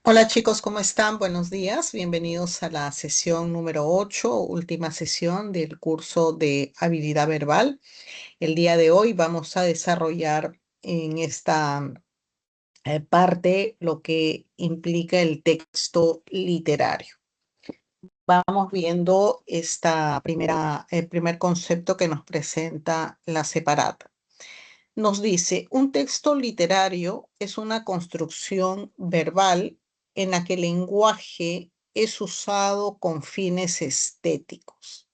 Hola chicos, ¿cómo están? Buenos días. Bienvenidos a la sesión número 8, última sesión del curso de habilidad verbal. El día de hoy vamos a desarrollar en esta parte lo que implica el texto literario. Vamos viendo el primer concepto que nos presenta la separata. Nos dice, un texto literario es una construcción verbal en la que el lenguaje es usado con fines estéticos.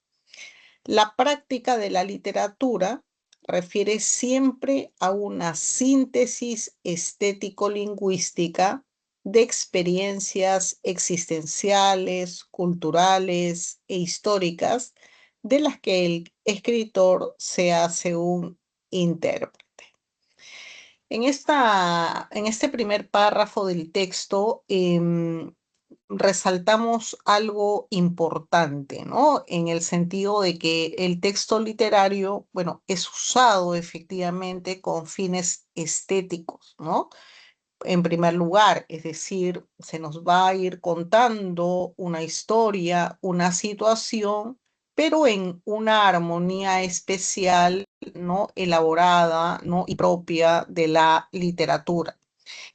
La práctica de la literatura refiere siempre a una síntesis estético-lingüística de experiencias existenciales, culturales e históricas de las que el escritor se hace un intérprete. En este primer párrafo del texto, resaltamos algo importante, ¿no? En el sentido de que el texto literario, bueno, es usado efectivamente con fines estéticos, ¿no? En primer lugar, es decir, se nos va a ir contando una historia, una situación, pero en una armonía especial, ¿no? Elaborada, ¿no? Y propia de la literatura.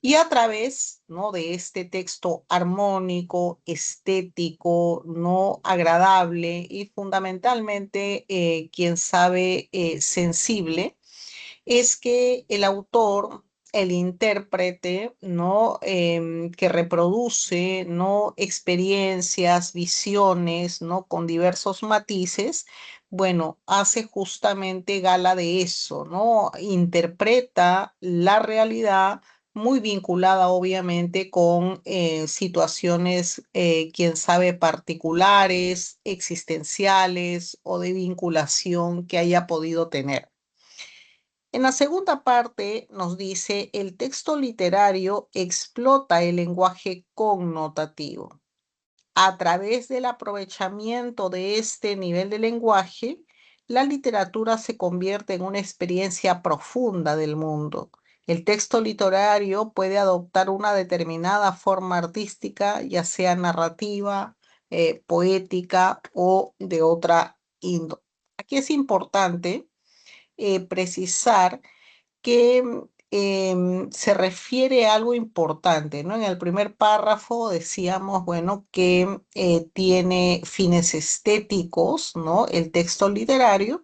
Y a través, ¿no? De este texto armónico, estético, no agradable y fundamentalmente, quien sabe, sensible, es que el autor, el intérprete, ¿no? Que reproduce, ¿no? Experiencias, visiones, ¿no? Con diversos matices, bueno, hace justamente gala de eso, ¿no? Interpreta la realidad muy vinculada obviamente con situaciones, quién sabe, particulares, existenciales o de vinculación que haya podido tener. En la segunda parte nos dice, el texto literario explota el lenguaje connotativo. A través del aprovechamiento de este nivel de lenguaje, la literatura se convierte en una experiencia profunda del mundo. El texto literario puede adoptar una determinada forma artística, ya sea narrativa, poética o de otra índole. Aquí es importante precisar que se refiere a algo importante, ¿no? En el primer párrafo decíamos, bueno, que tiene fines estéticos, ¿no? El texto literario.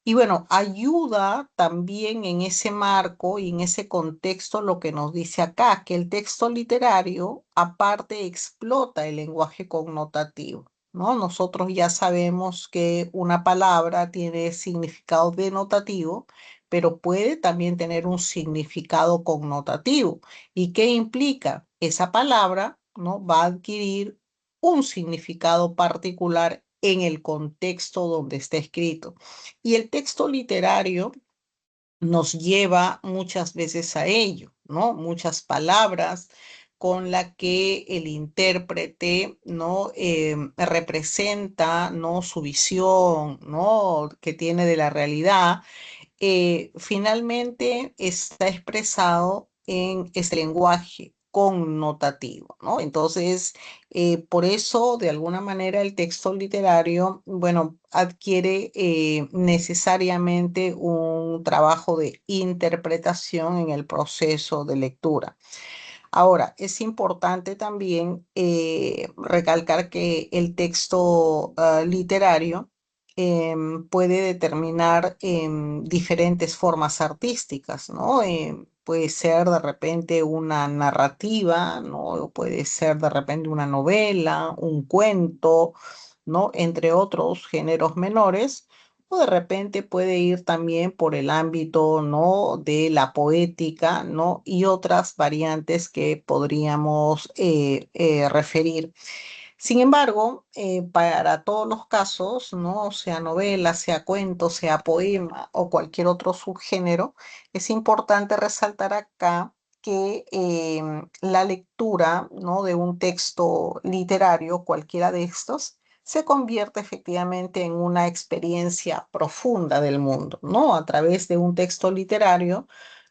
Y bueno, ayuda también en ese marco y en ese contexto lo que nos dice acá, que el texto literario aparte explota el lenguaje connotativo, ¿no? Nosotros ya sabemos que una palabra tiene significado denotativo, pero puede también tener un significado connotativo. ¿Y qué implica? Esa palabra, ¿no? Va a adquirir un significado particular en el contexto donde está escrito. Y el texto literario nos lleva muchas veces a ello, ¿no? Muchas palabras con la que el intérprete, ¿no? Representa, ¿no? Su visión, ¿no? Que tiene de la realidad, finalmente está expresado en este lenguaje connotativo, ¿no? Entonces, por eso, de alguna manera, el texto literario, bueno, adquiere necesariamente un trabajo de interpretación en el proceso de lectura. Ahora, es importante también recalcar que el texto literario puede determinar diferentes formas artísticas, ¿no? Puede ser de repente una narrativa, ¿no? O puede ser de repente una novela, un cuento, ¿no? Entre otros géneros menores, o de repente puede ir también por el ámbito, ¿no? De la poética, ¿no? Y otras variantes que podríamos referir. Sin embargo, para todos los casos, ¿no? Sea novela, sea cuento, sea poema o cualquier otro subgénero, es importante resaltar acá que la lectura, ¿no? De un texto literario, cualquiera de estos, se convierte efectivamente en una experiencia profunda del mundo, ¿no? A través de un texto literario,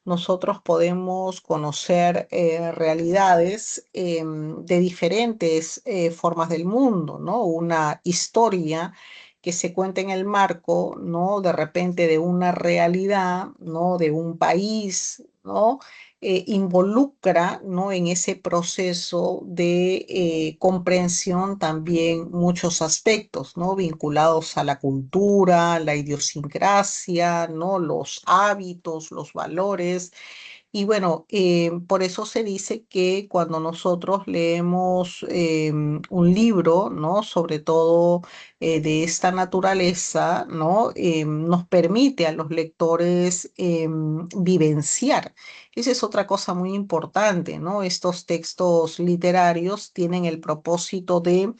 nosotros podemos conocer realidades de diferentes formas del mundo, ¿no? Una historia que se cuenta en el marco, ¿no? De repente de una realidad, ¿no? De un país, ¿no? Involucra, ¿no? En ese proceso de comprensión también muchos aspectos, ¿no? Vinculados a la cultura, la idiosincrasia, ¿no? Los hábitos, los valores. Y bueno, por eso se dice que cuando nosotros leemos un libro, ¿no? Sobre todo de esta naturaleza, ¿no? Nos permite a los lectores vivenciar. Esa es otra cosa muy importante, ¿no? Estos textos literarios tienen el propósito de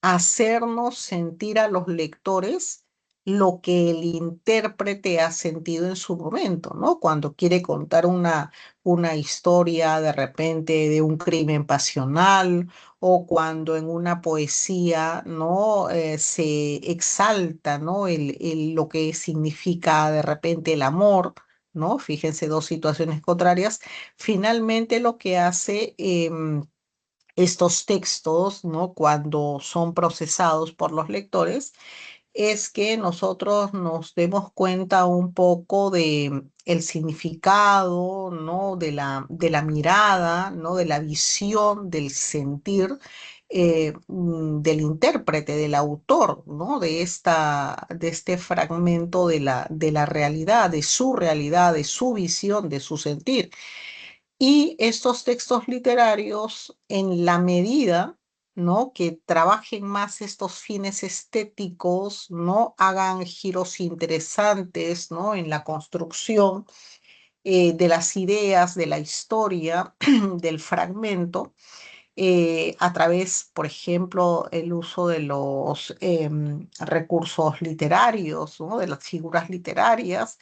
hacernos sentir a los lectores lo que el intérprete ha sentido en su momento, ¿no? Cuando quiere contar una historia de repente de un crimen pasional o cuando en una poesía, ¿no? Se exalta, ¿no? Lo que significa de repente el amor. ¿No? Fíjense, dos situaciones contrarias. Finalmente lo que hace estos textos, ¿no? Cuando son procesados por los lectores, es que nosotros nos demos cuenta un poco de el significado, ¿no? De la mirada, ¿no? De la visión, del sentir del intérprete, del autor, ¿no? De este fragmento de la realidad, de su visión, de su sentir. Y estos textos literarios, en la medida, ¿no? Que trabajen más estos fines estéticos, ¿no? Hagan giros interesantes, ¿no? En la construcción de las ideas, de la historia, del fragmento, a través, por ejemplo, el uso de los recursos literarios, ¿no? De las figuras literarias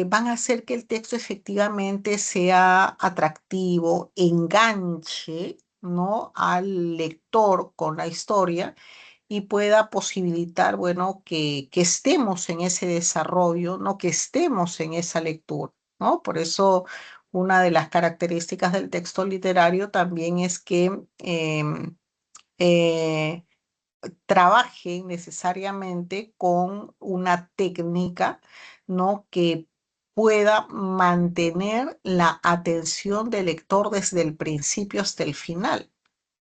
van a hacer que el texto efectivamente sea atractivo, enganche, ¿no? Al lector con la historia y pueda posibilitar, bueno, que estemos en ese desarrollo, ¿no? Que estemos en esa lectura, ¿no? Por eso una de las características del texto literario también es que eh, trabaje necesariamente con una técnica, ¿no? Que pueda mantener la atención del lector desde el principio hasta el final.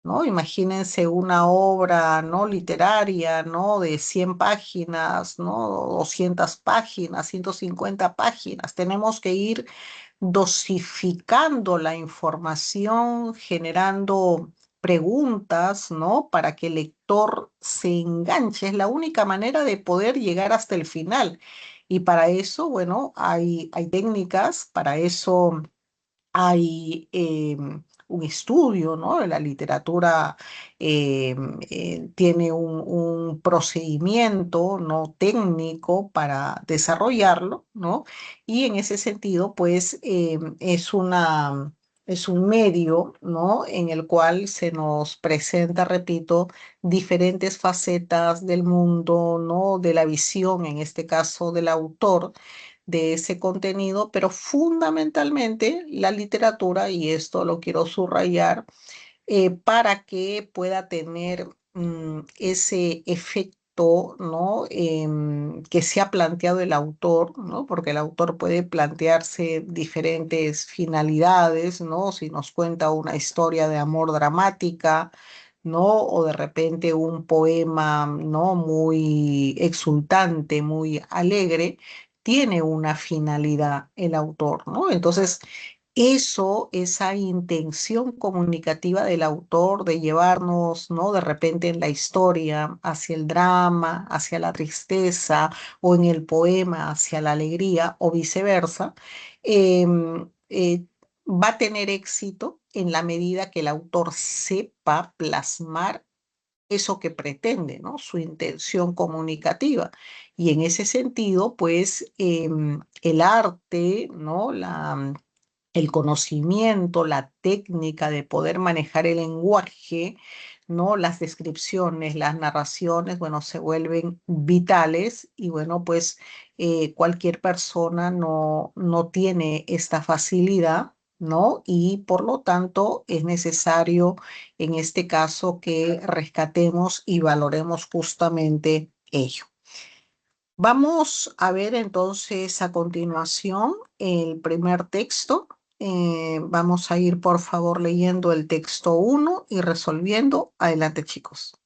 ¿No? Imagínense una obra, ¿no? Literaria, ¿no? De 100 páginas, ¿no? 200 páginas, 150 páginas. Tenemos que ir dosificando la información, generando preguntas, ¿no? Para que el lector se enganche. Es la única manera de poder llegar hasta el final. Y para eso, bueno, hay técnicas, para eso hay un estudio, ¿no? La literatura tiene un procedimiento, ¿no? Técnico para desarrollarlo, ¿no? Y en ese sentido, pues, es un medio, ¿no? En el cual se nos presenta, repito, diferentes facetas del mundo, ¿no? De la visión, en este caso del autor de ese contenido, pero fundamentalmente la literatura, y esto lo quiero subrayar, para que pueda tener ese efecto, ¿no? Que se ha planteado el autor, ¿no? Porque el autor puede plantearse diferentes finalidades, ¿no? Si nos cuenta una historia de amor dramática, ¿no? O de repente un poema, ¿no? Muy exultante, muy alegre, tiene una finalidad el autor, ¿no? Entonces, eso, esa intención comunicativa del autor de llevarnos, ¿no? De repente en la historia hacia el drama, hacia la tristeza, o en el poema hacia la alegría, o viceversa, em, va a tener éxito en la medida que el autor sepa plasmar eso que pretende, ¿no? Su intención comunicativa. Y en ese sentido, pues, el arte, ¿no? El conocimiento, la técnica de poder manejar el lenguaje, ¿no? Las descripciones, las narraciones, bueno, se vuelven vitales y bueno, pues cualquier persona no tiene esta facilidad, ¿no? Y por lo tanto es necesario en este caso que rescatemos y valoremos justamente ello. Vamos a ver entonces a continuación el primer texto. Vamos a ir por favor leyendo el texto uno y resolviendo. Adelante, chicos.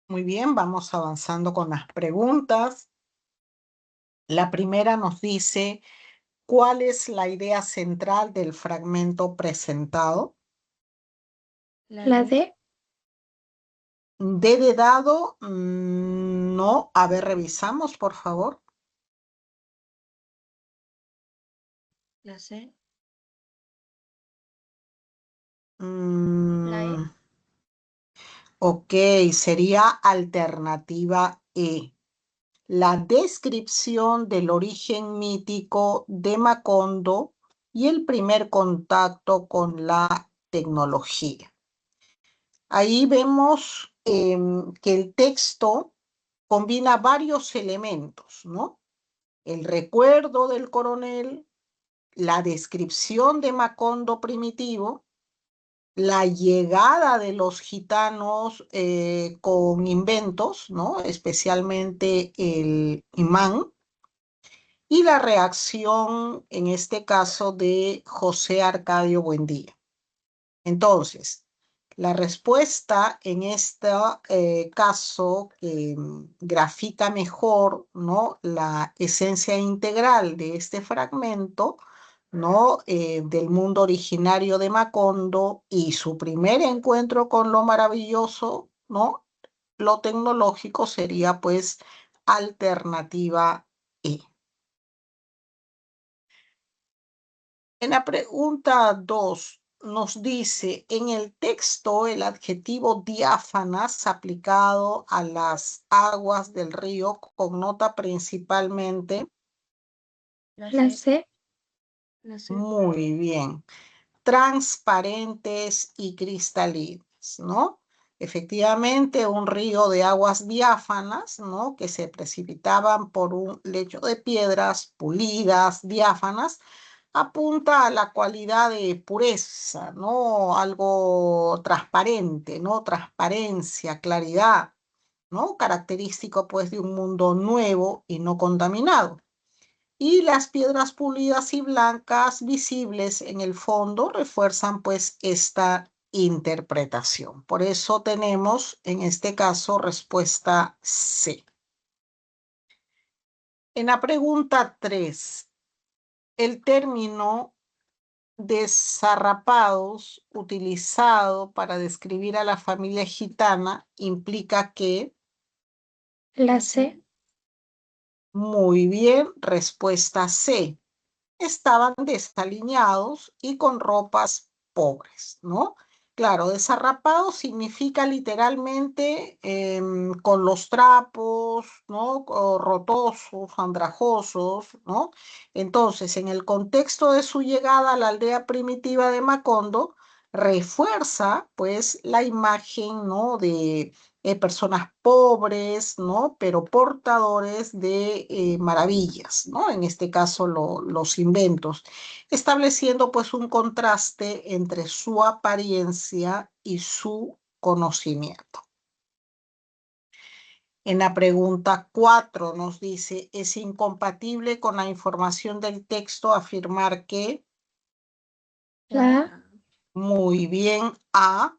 Muy bien, vamos avanzando con las preguntas. La primera nos dice, ¿cuál es la idea central del fragmento presentado? La D. D de dado, no. A ver, revisamos, por favor. La C. La E. Mm, ok, sería alternativa E. La descripción del origen mítico de Macondo y el primer contacto con la tecnología. Ahí vemos que el texto combina varios elementos, ¿no? El recuerdo del coronel, la descripción de Macondo primitivo, la llegada de los gitanos con inventos, ¿no? Especialmente el imán, y la reacción, en este caso, de José Arcadio Buendía. Entonces, la respuesta en este caso que grafica mejor, ¿no?, la esencia integral de este fragmento, ¿no?, del mundo originario de Macondo y su primer encuentro con lo maravilloso, ¿no?, lo tecnológico, sería pues alternativa E. En la pregunta 2 nos dice, en el texto el adjetivo diáfanas aplicado a las aguas del río connota principalmente. La C. La C. Muy bien. Transparentes y cristalinas, ¿no? Efectivamente, un río de aguas diáfanas, ¿no?, que se precipitaban por un lecho de piedras pulidas, diáfanas, apunta a la cualidad de pureza, ¿no? Algo transparente, ¿no? Transparencia, claridad, ¿no? Característico, pues, de un mundo nuevo y no contaminado. Y las piedras pulidas y blancas visibles en el fondo refuerzan pues esta interpretación. Por eso tenemos en este caso respuesta C. En la pregunta 3, el término desarrapados utilizado para describir a la familia gitana implica que... La C. Muy bien, respuesta C. Estaban desaliñados y con ropas pobres, ¿no? Claro, desarrapado significa literalmente con los trapos, ¿no? O rotosos, andrajosos, ¿no? Entonces, en el contexto de su llegada a la aldea primitiva de Macondo, refuerza, pues, la imagen, ¿no?, de personas pobres, ¿no?, pero portadores de maravillas, ¿no? En este caso los inventos, estableciendo pues un contraste entre su apariencia y su conocimiento. En la pregunta 4 nos dice, ¿es incompatible con la información del texto afirmar que? La A. Muy bien, A.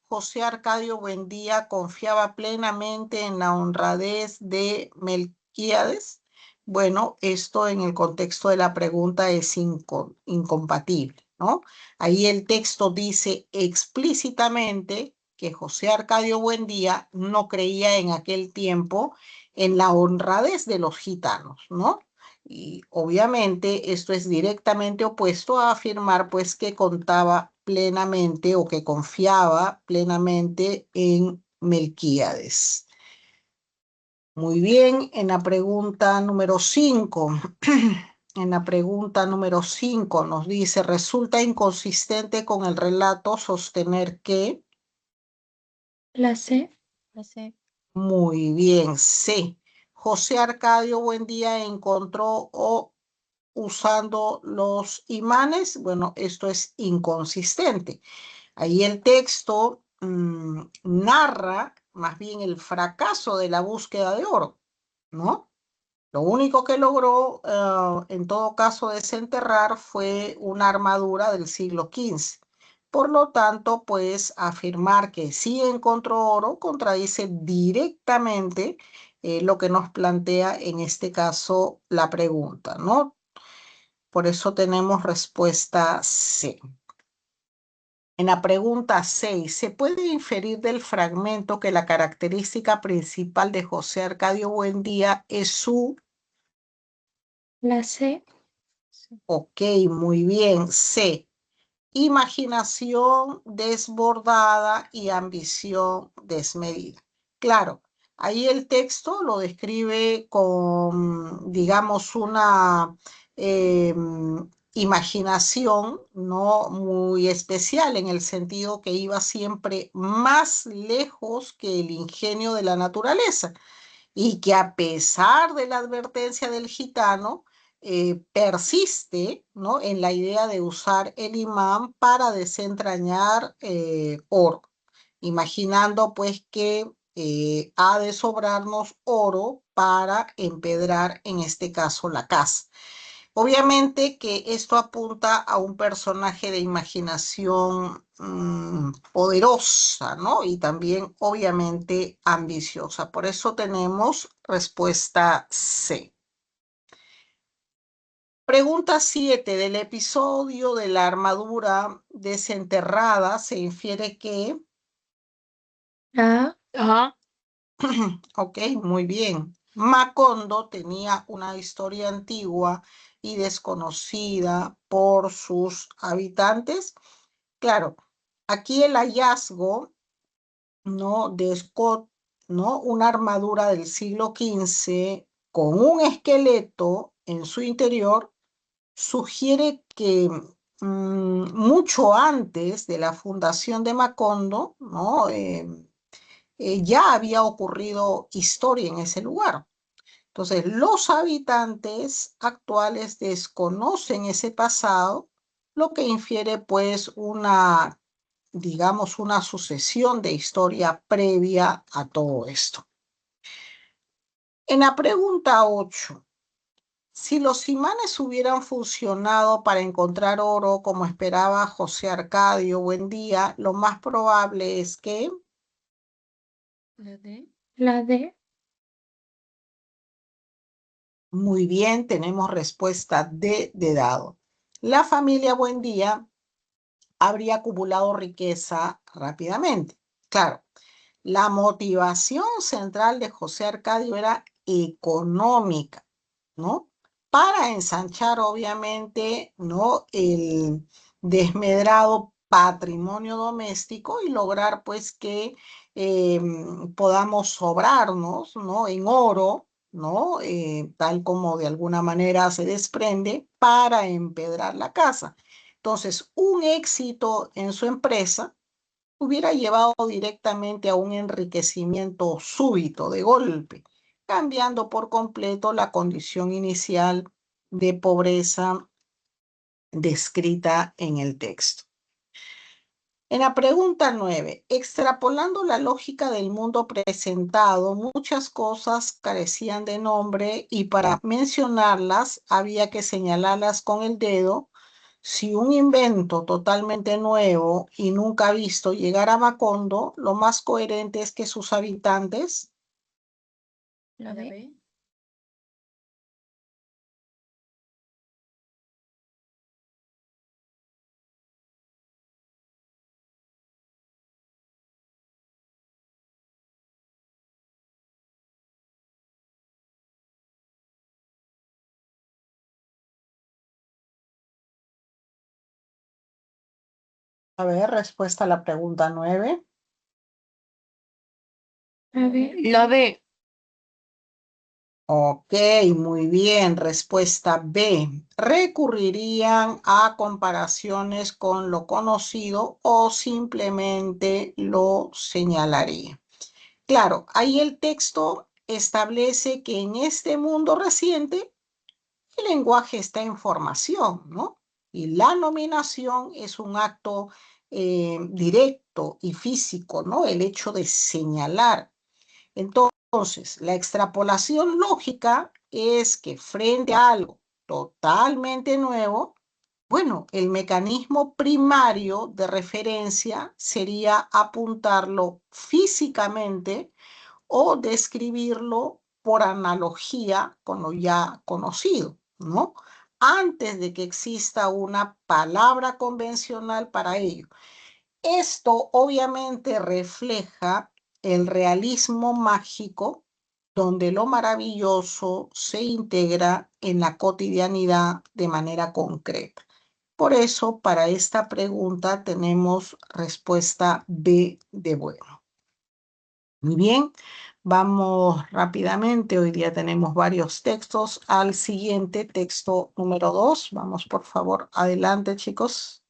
José Arcadio Buendía confiaba plenamente en la honradez de Melquíades. Bueno, esto en el contexto de la pregunta es incompatible, ¿no? Ahí el texto dice explícitamente que José Arcadio Buendía no creía en aquel tiempo en la honradez de los gitanos, ¿no? Y obviamente esto es directamente opuesto a afirmar pues que contaba plenamente o que confiaba plenamente en Melquíades. Muy bien, en la pregunta número 5, en la pregunta número 5 nos dice, resulta inconsistente con el relato sostener que... La C. La C. Muy bien, C. José Arcadio Buendía encontró o usando los imanes. Bueno, esto es inconsistente. Ahí el texto narra más bien el fracaso de la búsqueda de oro, ¿no? Lo único que logró, en todo caso, desenterrar fue una armadura del siglo XV, Por lo tanto, pues afirmar que sí encontró oro contradice directamente lo que nos plantea en este caso la pregunta, ¿no? Por eso tenemos respuesta C. En la pregunta 6, ¿se puede inferir del fragmento que la característica principal de José Arcadio Buendía es su... La C. Ok, muy bien. C. Imaginación desbordada y ambición desmedida. Claro, ahí el texto lo describe con, digamos, una imaginación no muy especial en el sentido que iba siempre más lejos que el ingenio de la naturaleza y que a pesar de la advertencia del gitano, persiste, ¿no?, en la idea de usar el imán para desentrañar oro, imaginando pues que ha de sobrarnos oro para empedrar, en este caso, la casa. Obviamente que esto apunta a un personaje de imaginación poderosa, ¿no? Y también, obviamente, ambiciosa. Por eso tenemos respuesta C. Pregunta 7. Del episodio de la armadura desenterrada se infiere que... A. Ajá. Ok, muy bien. Macondo tenía una historia antigua y desconocida por sus habitantes. Claro, aquí el hallazgo, ¿no?, de Scott, ¿no?, una armadura del siglo XV con un esqueleto en su interior, sugiere que mucho antes de la fundación de Macondo, ¿no?, ya había ocurrido historia en ese lugar. Entonces, los habitantes actuales desconocen ese pasado, lo que infiere pues una, digamos, una sucesión de historia previa a todo esto. En la pregunta 8, si los imanes hubieran funcionado para encontrar oro como esperaba José Arcadio Buendía, lo más probable es que... La D. La D. Muy bien, tenemos respuesta D de dado. La familia Buendía habría acumulado riqueza rápidamente. Claro, la motivación central de José Arcadio era económica, ¿no? Para ensanchar, obviamente, ¿no?, el desmedrado patrimonio doméstico y lograr, pues, que podamos sobrarnos, ¿no?, en oro, ¿no?, tal como de alguna manera se desprende para empedrar la casa. Entonces, un éxito en su empresa hubiera llevado directamente a un enriquecimiento súbito, de golpe, cambiando por completo la condición inicial de pobreza descrita en el texto. En la pregunta 9, extrapolando la lógica del mundo presentado, muchas cosas carecían de nombre y para mencionarlas había que señalarlas con el dedo. Si un invento totalmente nuevo y nunca visto llegara a Macondo, lo más coherente es que sus habitantes... La B. A ver, respuesta a la pregunta 9. A ver. La B. Ok, muy bien. Respuesta B. Recurrirían a comparaciones con lo conocido o simplemente lo señalaría. Claro, ahí el texto establece que en este mundo reciente el lenguaje está en formación, ¿no? Y la nominación es un acto directo y físico, ¿no? El hecho de señalar. Entonces, la extrapolación lógica es que frente a algo totalmente nuevo, Bueno, el mecanismo primario de referencia sería apuntarlo físicamente o describirlo por analogía con lo ya conocido, ¿no? Antes de que exista una palabra convencional para ello. Esto obviamente refleja el realismo mágico, donde lo maravilloso se integra en la cotidianidad de manera concreta. Por eso, para esta pregunta tenemos respuesta B de bueno. Muy bien, vamos rápidamente. Hoy día tenemos varios textos. Al siguiente texto número 2. Vamos, por favor, adelante, chicos.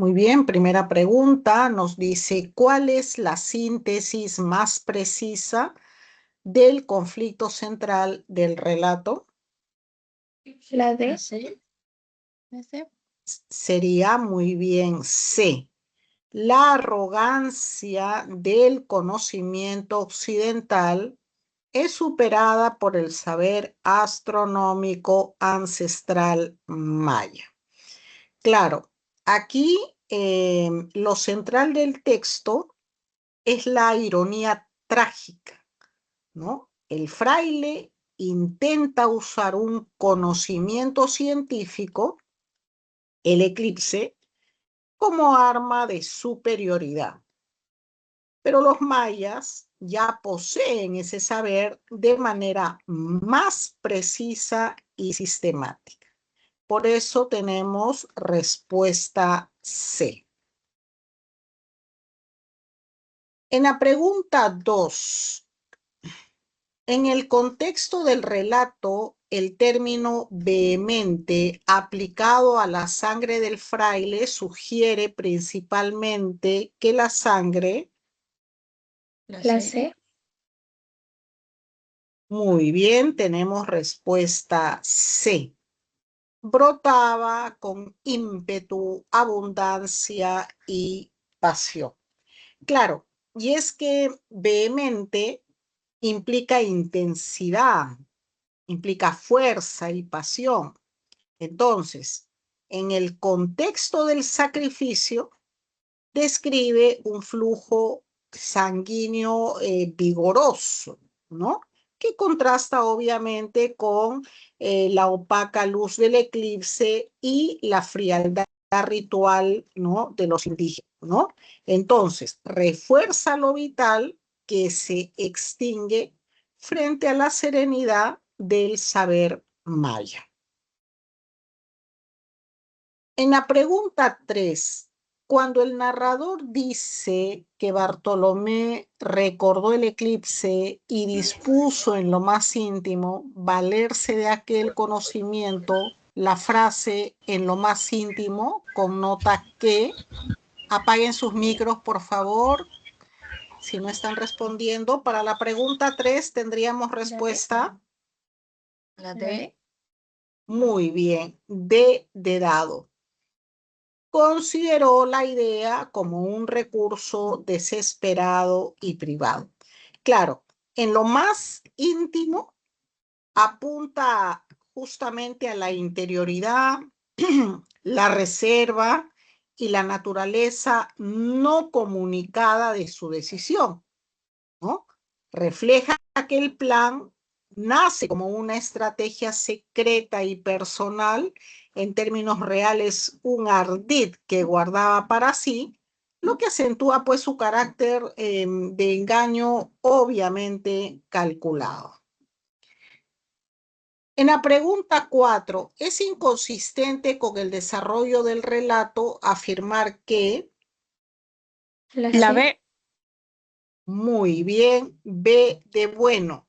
Muy bien, primera pregunta nos dice, ¿cuál es la síntesis más precisa del conflicto central del relato? La D. C. La C. Sería muy bien C. La arrogancia del conocimiento occidental es superada por el saber astronómico ancestral maya. Claro, aquí lo central del texto es la ironía trágica, ¿no? El fraile intenta usar un conocimiento científico, el eclipse, como arma de superioridad. Pero los mayas ya poseen ese saber de manera más precisa y sistemática. Por eso tenemos respuesta C. En la pregunta 2, en el contexto del relato, el término vehemente aplicado a la sangre del fraile sugiere principalmente que la sangre, La C. muy bien, tenemos respuesta C. Brotaba con ímpetu, abundancia y pasión. Claro, y es que vehemente implica intensidad, implica fuerza y pasión. Entonces, en el contexto del sacrificio, describe un flujo sanguíneo vigoroso, ¿no? Que contrasta obviamente con la opaca luz del eclipse y la frialdad ritual, ¿no? De los indígenas, ¿no? Entonces, refuerza lo vital que se extingue frente a la serenidad del saber maya. En la pregunta 3, cuando el narrador dice que Bartolomé recordó el eclipse y dispuso en lo más íntimo valerse de aquel conocimiento, la frase en lo más íntimo connota que, apaguen sus micros por favor, si no están respondiendo. Para la pregunta 3 tendríamos respuesta. La D. Muy bien, D de dado. Consideró la idea como un recurso desesperado y privado. Claro, en lo más íntimo apunta justamente a la interioridad, la reserva y la naturaleza no comunicada de su decisión, ¿no? Refleja que el plan nace como una estrategia secreta y personal, en términos reales un ardid que guardaba para sí, lo que acentúa pues su carácter de engaño obviamente calculado. En la pregunta 4, ¿es inconsistente con el desarrollo del relato afirmar que? La B. Muy bien, B de bueno.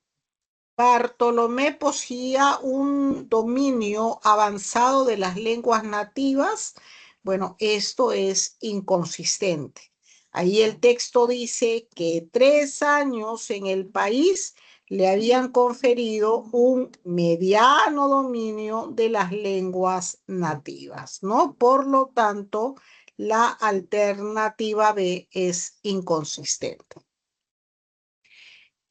Bartolomé poseía un dominio avanzado de las lenguas nativas. Bueno, esto es inconsistente. Ahí el texto dice que 3 años en el país le habían conferido un mediano dominio de las lenguas nativas, ¿no? Por lo tanto, la alternativa B es inconsistente.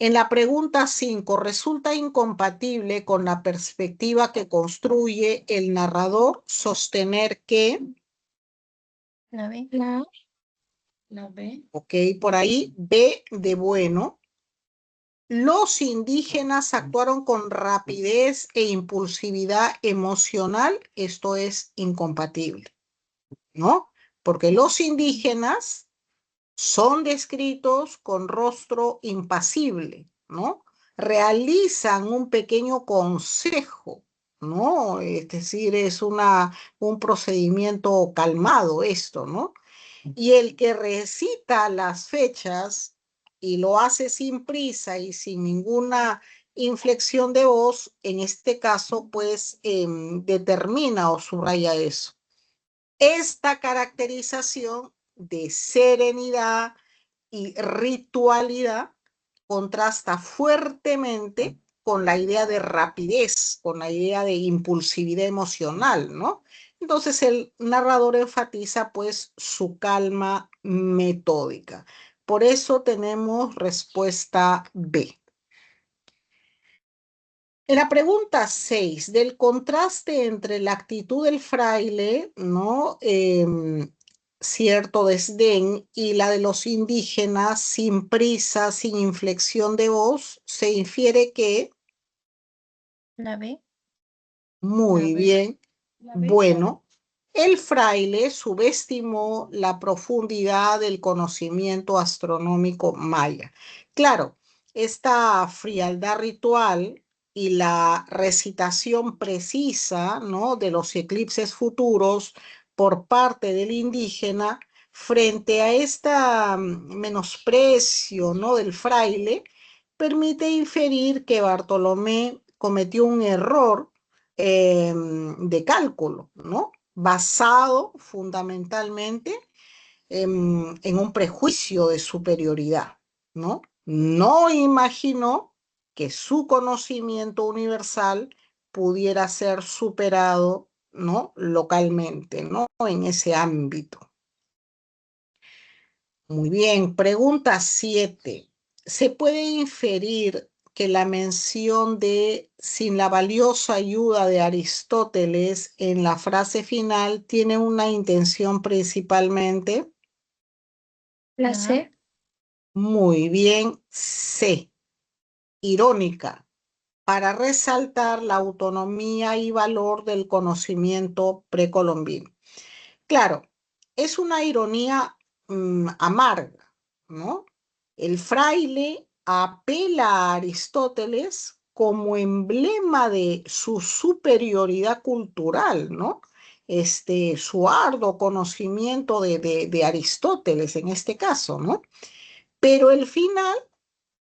En la pregunta 5, resulta incompatible con la perspectiva que construye el narrador sostener que, La B. La B. ok, por ahí, B de bueno, los indígenas actuaron con rapidez e impulsividad emocional. Esto es incompatible, ¿no? Porque los indígenas son descritos con rostro impasible, ¿no? Realizan un pequeño consejo, ¿no? Es decir, es un procedimiento calmado esto, ¿no? Y el que recita las fechas y lo hace sin prisa y sin ninguna inflexión de voz, en este caso, pues determina o subraya eso. Esta caracterización de serenidad y ritualidad contrasta fuertemente con la idea de rapidez, con la idea de impulsividad emocional, ¿no? Entonces el narrador enfatiza pues su calma metódica. Por eso tenemos respuesta B. En la pregunta 6, del contraste entre la actitud del fraile, ¿no? Cierto desdén, y la de los indígenas, sin prisa, sin inflexión de voz, se infiere que... La B. Muy bien. Bueno, el fraile subestimó la profundidad del conocimiento astronómico maya. Claro, esta frialdad ritual y la recitación precisa, ¿no?, de los eclipses futuros por parte del indígena frente a este menosprecio, ¿no?, del fraile, permite inferir que Bartolomé cometió un error de cálculo, ¿no? Basado fundamentalmente en un prejuicio de superioridad, ¿no? No imaginó que su conocimiento universal pudiera ser superado, ¿no?, localmente, ¿no?, en ese ámbito. Muy bien, pregunta 7. ¿Se puede inferir que la mención de sin la valiosa ayuda de Aristóteles en la frase final tiene una intención principalmente? La C. Muy bien, C. Irónica, para resaltar la autonomía y valor del conocimiento precolombino. Claro, es una ironía amarga, ¿no? El fraile apela a Aristóteles como emblema de su superioridad cultural, ¿no? Su arduo conocimiento de Aristóteles en este caso, ¿no? Pero el final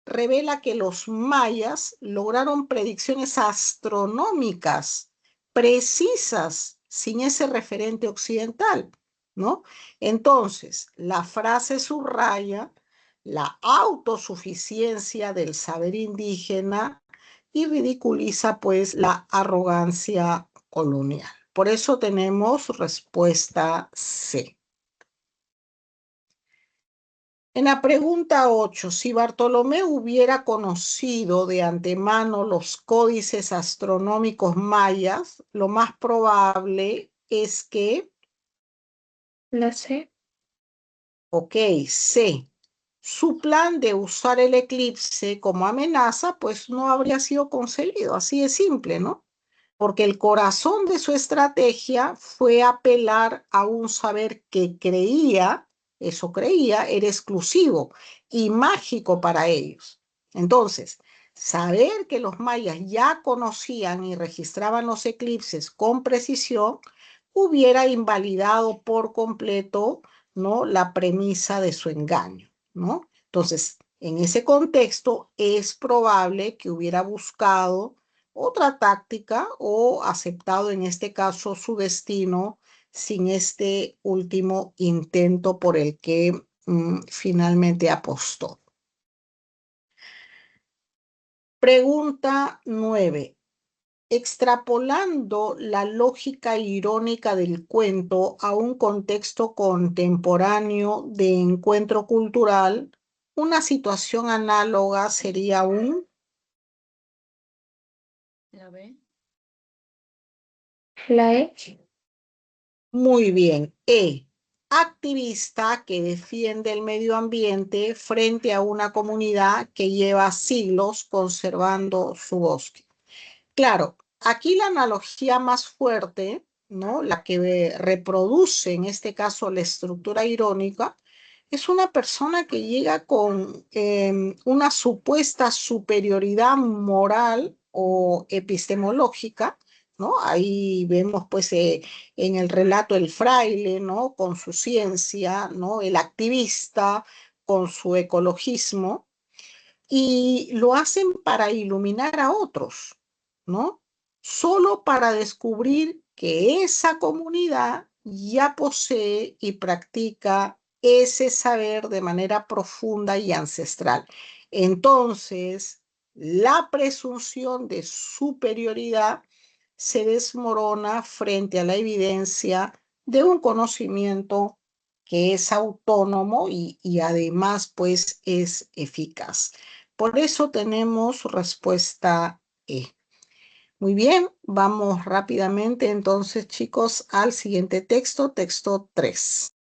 revela que los mayas lograron predicciones astronómicas precisas sin ese referente occidental, ¿no? Entonces, la frase subraya la autosuficiencia del saber indígena y ridiculiza pues la arrogancia colonial. Por eso tenemos respuesta C. En la pregunta 8, si Bartolomé hubiera conocido de antemano los códices astronómicos mayas, lo más probable es que... La C. Ok, C. Su plan de usar el eclipse como amenaza, pues no habría sido concebido, así de simple, ¿no? Porque el corazón de su estrategia fue apelar a un saber que creía, eso creía, era exclusivo y mágico para ellos. Entonces, saber que los mayas ya conocían y registraban los eclipses con precisión hubiera invalidado por completo, ¿no?, la premisa de su engaño, ¿no? Entonces, en ese contexto es probable que hubiera buscado otra táctica o aceptado en este caso su destino sin este último intento por el que finalmente apostó. Pregunta 9. Extrapolando la lógica irónica del cuento a un contexto contemporáneo de encuentro cultural, una situación análoga sería un... La B. La E. Muy bien. E. Activista que defiende el medio ambiente frente a una comunidad que lleva siglos conservando su bosque. Claro, aquí la analogía más fuerte, ¿no?, la que reproduce en este caso la estructura irónica, es una persona que llega con una supuesta superioridad moral o epistemológica, ¿no? Ahí vemos pues en el relato el fraile, ¿no?, con su ciencia, ¿no?, el activista con su ecologismo, y lo hacen para iluminar a otros, ¿no? Solo para descubrir que esa comunidad ya posee y practica ese saber de manera profunda y ancestral. Entonces, la presunción de superioridad se desmorona frente a la evidencia de un conocimiento que es autónomo y además pues es eficaz. Por eso tenemos respuesta E. Muy bien, vamos rápidamente entonces, chicos, al siguiente texto, texto 3.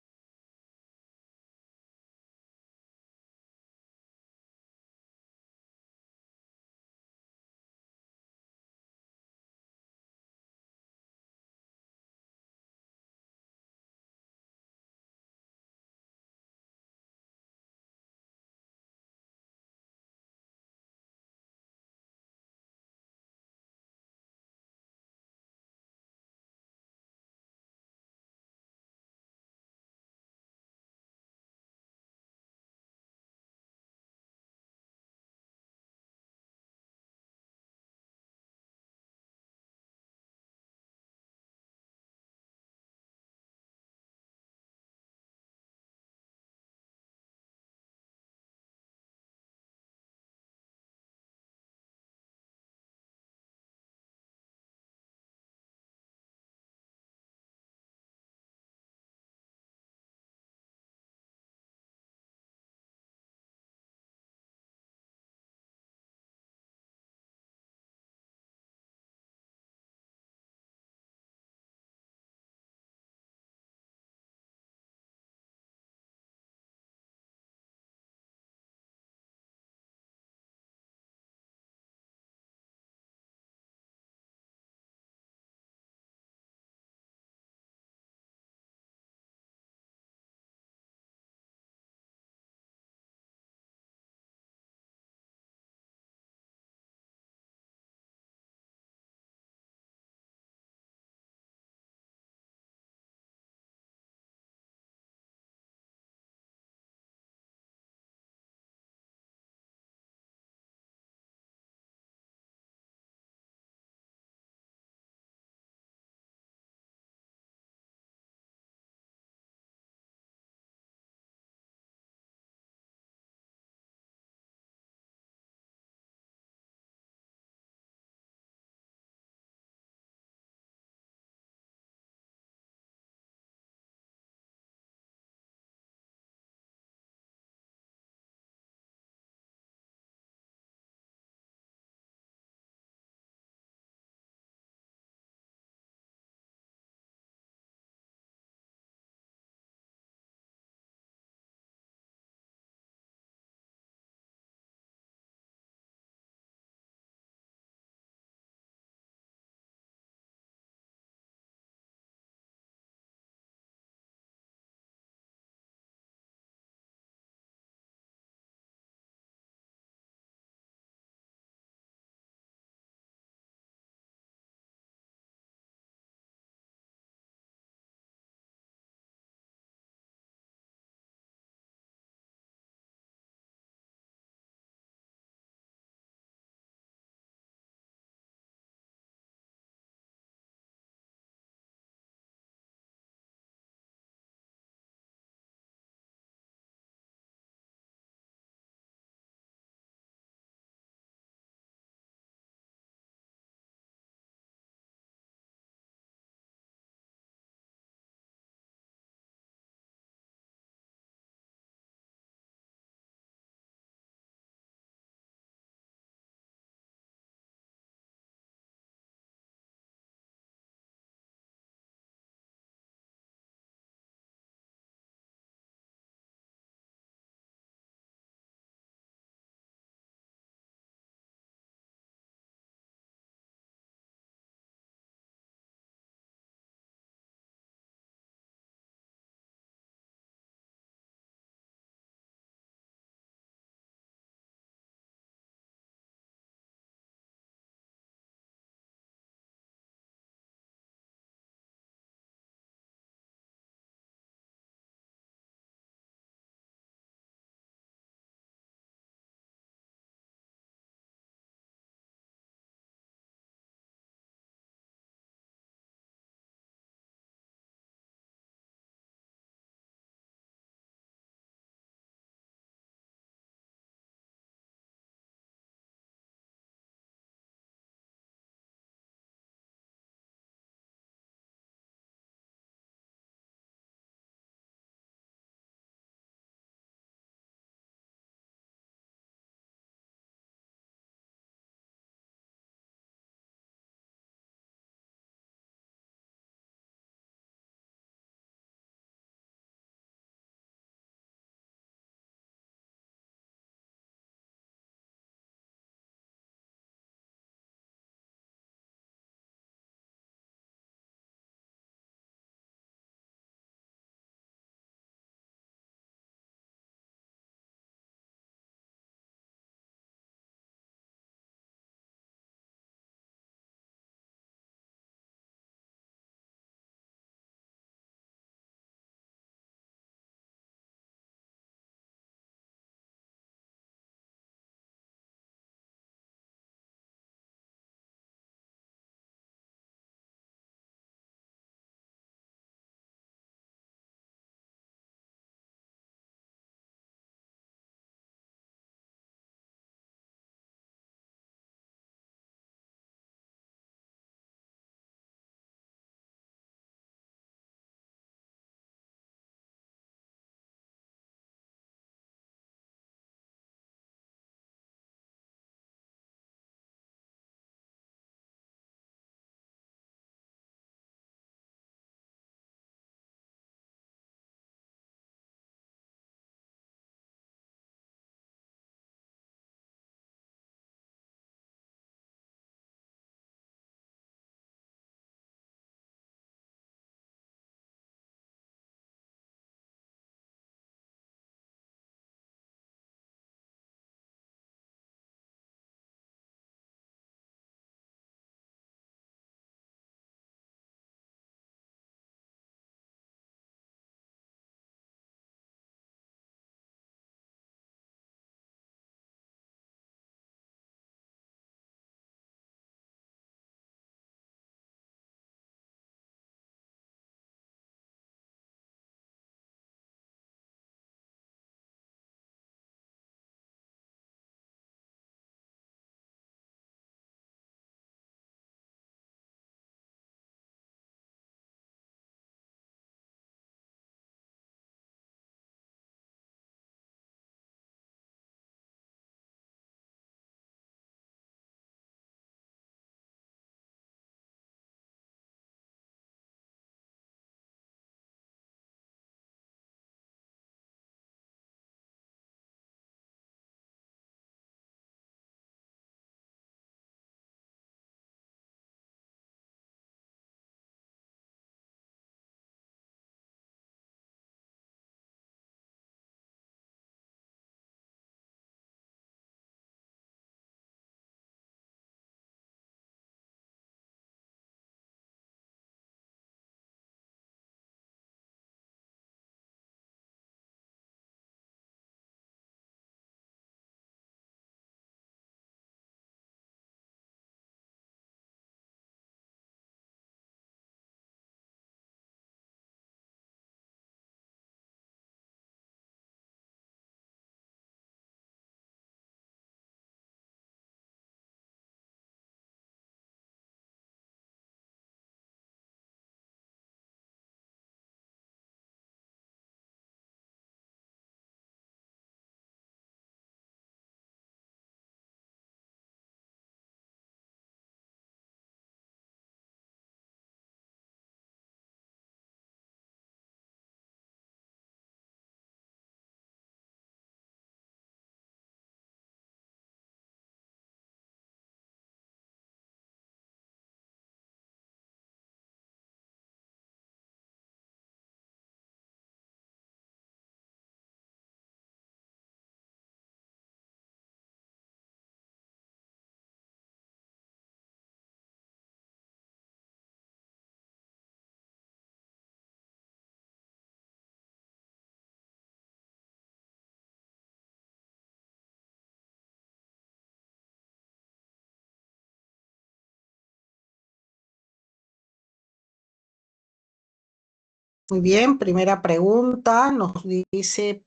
Muy bien, primera pregunta nos dice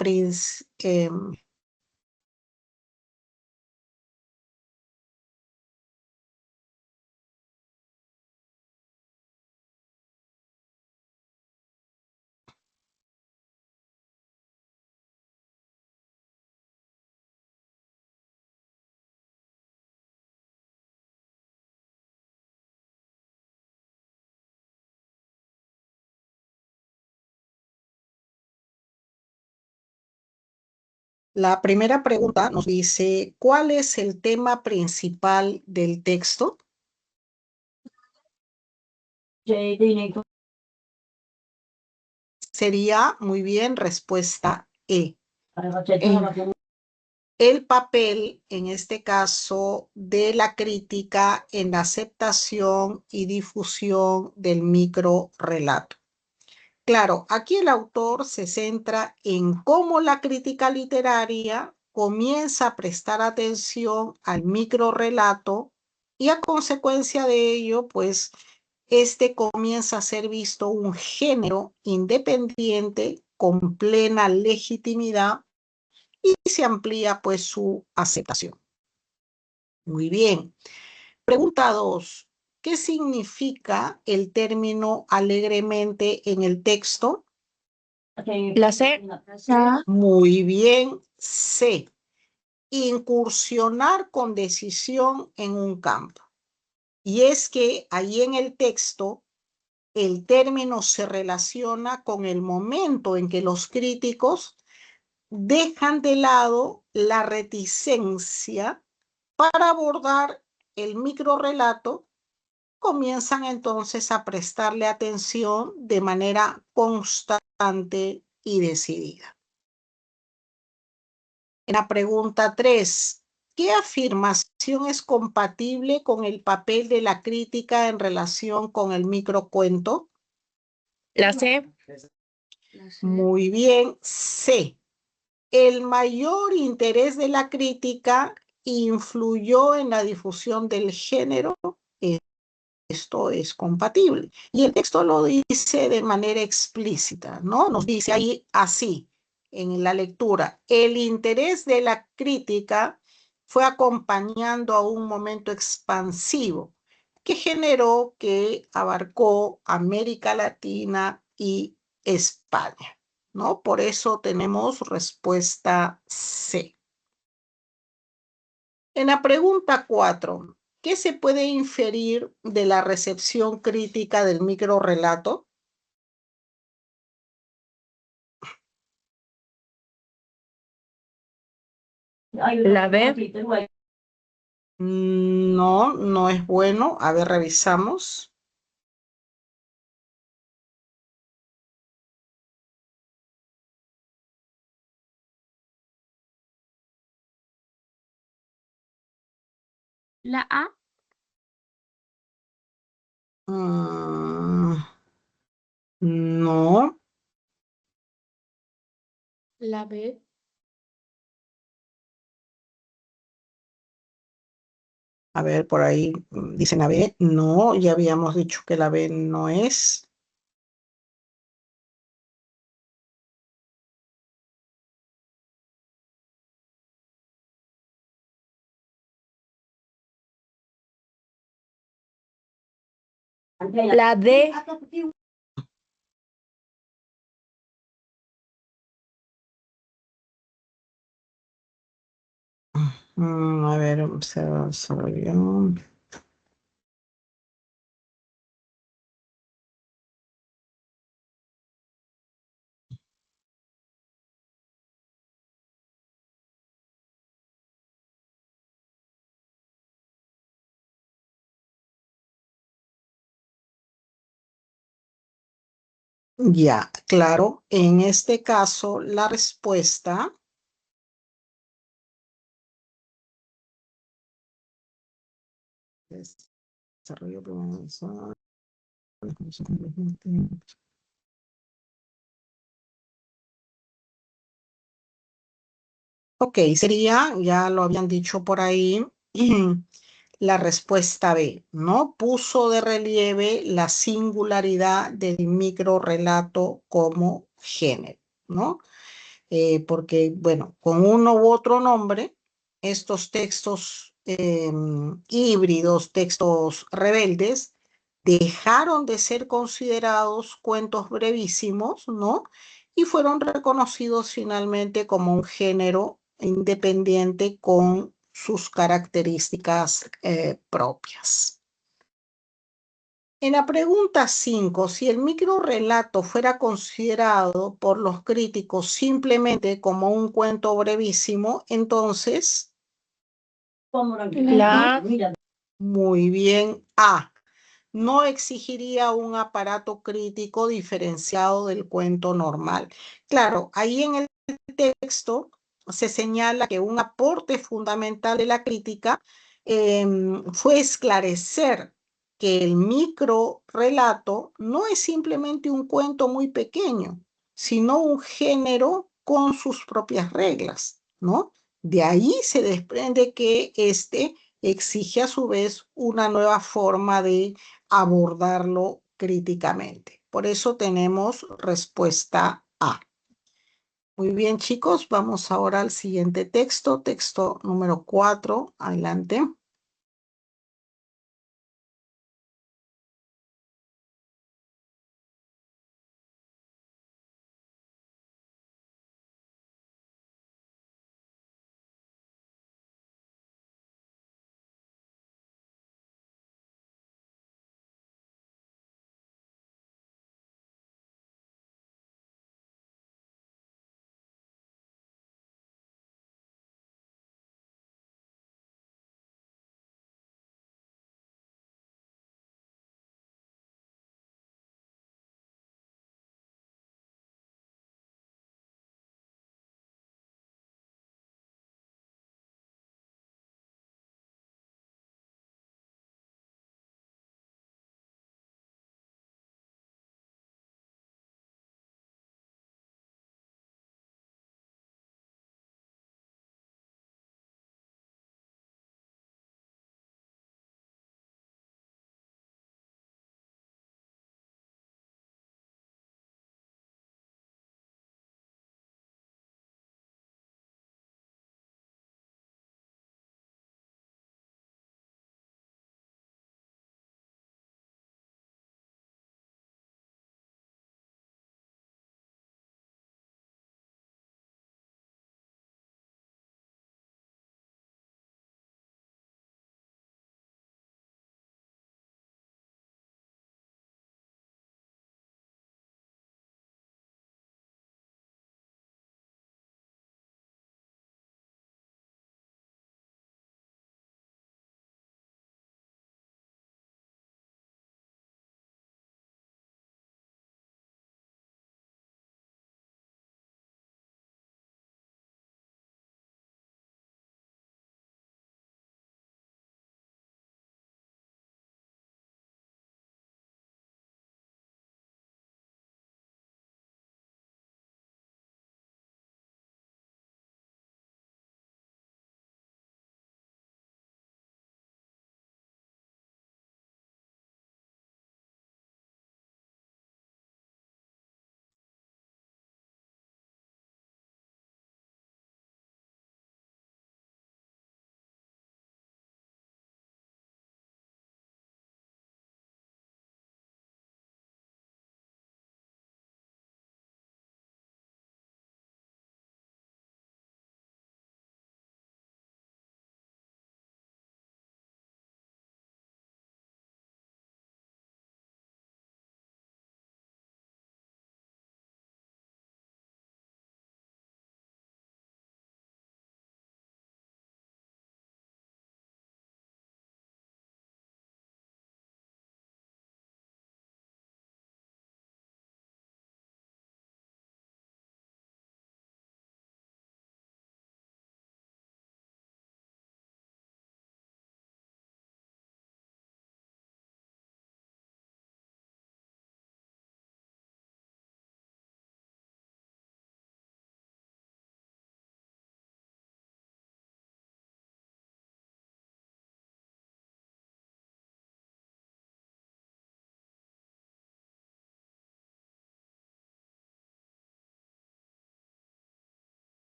la primera pregunta nos dice, ¿cuál es el tema principal del texto? Sería, muy bien, respuesta E. El papel, en este caso, de la crítica en la aceptación y difusión del microrrelato. Claro, aquí el autor se centra en cómo la crítica literaria comienza a prestar atención al microrrelato y a consecuencia de ello, pues, este comienza a ser visto un género independiente con plena legitimidad y se amplía, pues, su aceptación. Muy bien. Pregunta 2. ¿Qué significa el término alegremente en el texto? La C. Muy bien, C. Incursionar con decisión en un campo. Y es que ahí en el texto el término se relaciona con el momento en que los críticos dejan de lado la reticencia para abordar el microrrelato, comienzan entonces a prestarle atención de manera constante y decidida. En la pregunta 3, ¿qué afirmación es compatible con el papel de la crítica en relación con el microcuento? La C. Muy bien, C. El mayor interés de la crítica influyó en la difusión del género. Esto es compatible. Y el texto lo dice de manera explícita, ¿no? Nos dice ahí así, en la lectura, el interés de la crítica fue acompañando a un momento expansivo que generó, que abarcó América Latina y España, ¿no? Por eso tenemos respuesta C. En la pregunta 4, ¿qué se puede inferir de la recepción crítica del microrrelato? La B. No, no es bueno. A ver, revisamos. La A. No. La B. A ver, por ahí dicen la B. No, ya habíamos dicho que la B no es. La D. A ver, observación. Ya, claro. En este caso, la respuesta es desarrollo profesional. Ok, sería, ya lo habían dicho por ahí, la respuesta B, ¿no? Puso de relieve la singularidad del microrrelato como género, ¿no? Porque, bueno, con uno u otro nombre, estos textos híbridos, textos rebeldes, dejaron de ser considerados cuentos brevísimos, ¿no? Y fueron reconocidos finalmente como un género independiente con sus características propias. En la pregunta 5, si el microrrelato fuera considerado por los críticos simplemente como un cuento brevísimo, entonces, La muy bien, A, no exigiría un aparato crítico diferenciado del cuento normal. Claro, ahí en el texto se señala que un aporte fundamental de la crítica fue esclarecer que el micro relato no es simplemente un cuento muy pequeño, sino un género con sus propias reglas, ¿no? De ahí se desprende que este exige a su vez una nueva forma de abordarlo críticamente. Por eso tenemos respuesta A. Muy bien, chicos, vamos ahora al siguiente texto, texto número 4. Adelante.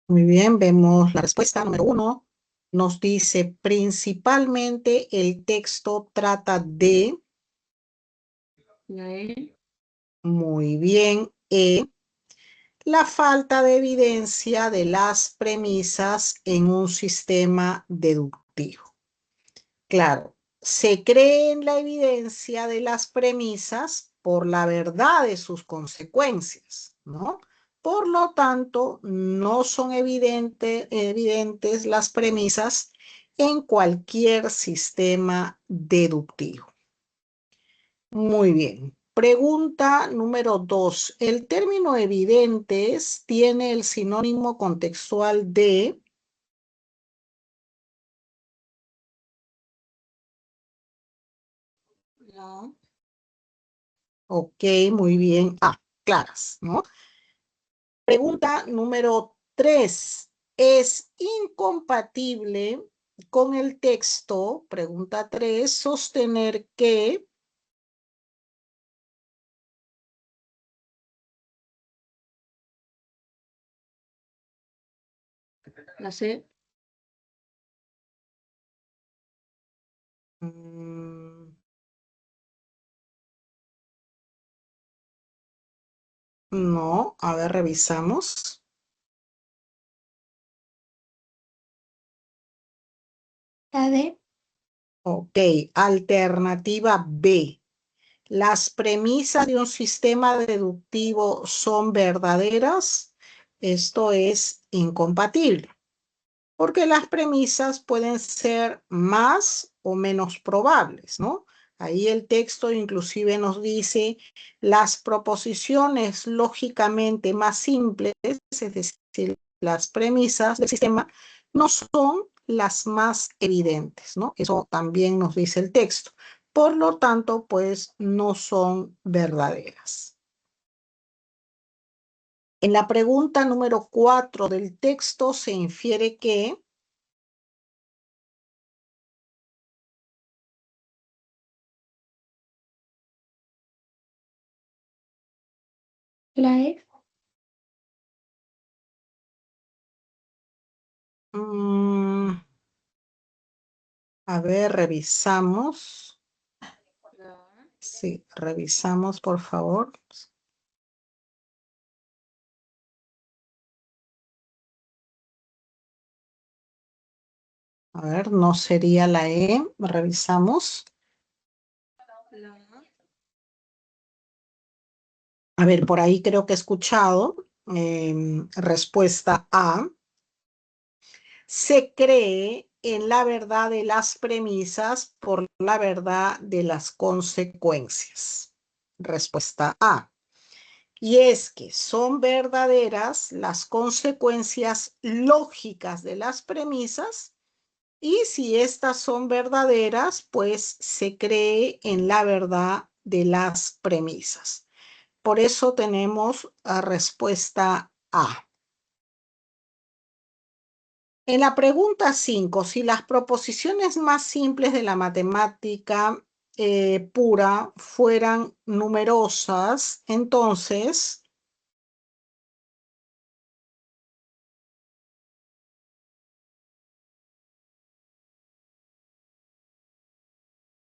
Muy bien, vemos la respuesta número 1. Nos dice, principalmente el texto trata de... La E. Muy bien, la falta de evidencia de las premisas en un sistema deductivo. Claro, se cree en la evidencia de las premisas por la verdad de sus consecuencias, ¿no? Por lo tanto, no son evidentes las premisas en cualquier sistema deductivo. Muy bien. Pregunta número 2. El término evidentes tiene el sinónimo contextual de... No. Ok, muy bien. Claras, ¿no? Pregunta número 3. ¿Es incompatible con el texto, pregunta 3, sostener que... La C. No, a ver, revisamos. La D. Ok, alternativa B. ¿Las premisas de un sistema deductivo son verdaderas? Esto es incompatible, porque las premisas pueden ser más o menos probables, ¿no? Ahí el texto inclusive nos dice las proposiciones lógicamente más simples, es decir, las premisas del sistema, no son las más evidentes, ¿no? Eso también nos dice el texto. Por lo tanto, pues no son verdaderas. En la pregunta número 4 del texto se infiere que... La E. A ver, revisamos. La Sí, revisamos, por favor. A ver, no sería la E. Revisamos. A ver, por ahí creo que he escuchado. Respuesta A. Se cree en la verdad de las premisas por la verdad de las consecuencias. Respuesta A. Y es que son verdaderas las consecuencias lógicas de las premisas, y si estas son verdaderas, pues se cree en la verdad de las premisas. Por eso tenemos la respuesta A. En la pregunta 5, si las proposiciones más simples de la matemática pura fueran numerosas, entonces...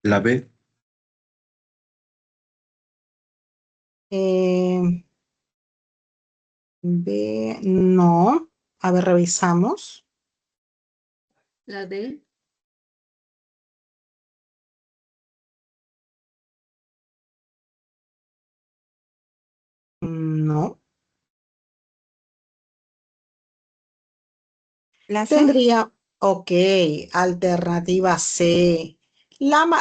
La B. B, no. A ver, revisamos. La D. No. La C. Tendría, ok, alternativa C.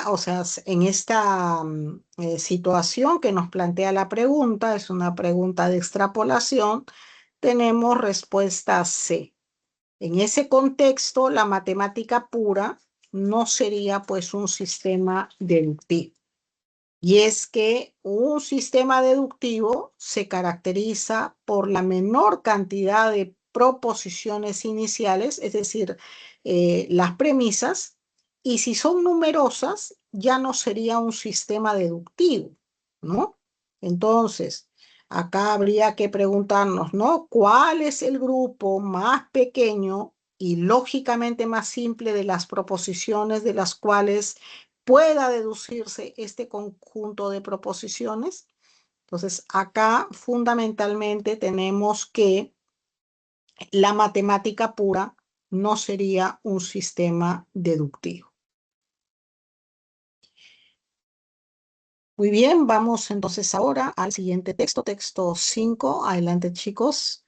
O sea, en esta situación que nos plantea la pregunta, es una pregunta de extrapolación, tenemos respuesta C. En ese contexto, la matemática pura no sería pues un sistema deductivo. Y es que un sistema deductivo se caracteriza por la menor cantidad de proposiciones iniciales, es decir, las premisas, y si son numerosas, ya no sería un sistema deductivo, ¿no? Entonces, Acá habría que preguntarnos, ¿no? ¿Cuál es el grupo más pequeño y lógicamente más simple de las proposiciones de las cuales pueda deducirse este conjunto de proposiciones? Entonces, acá fundamentalmente tenemos que la matemática pura no sería un sistema deductivo. Muy bien, vamos entonces ahora al siguiente texto, texto 5. Adelante, chicos.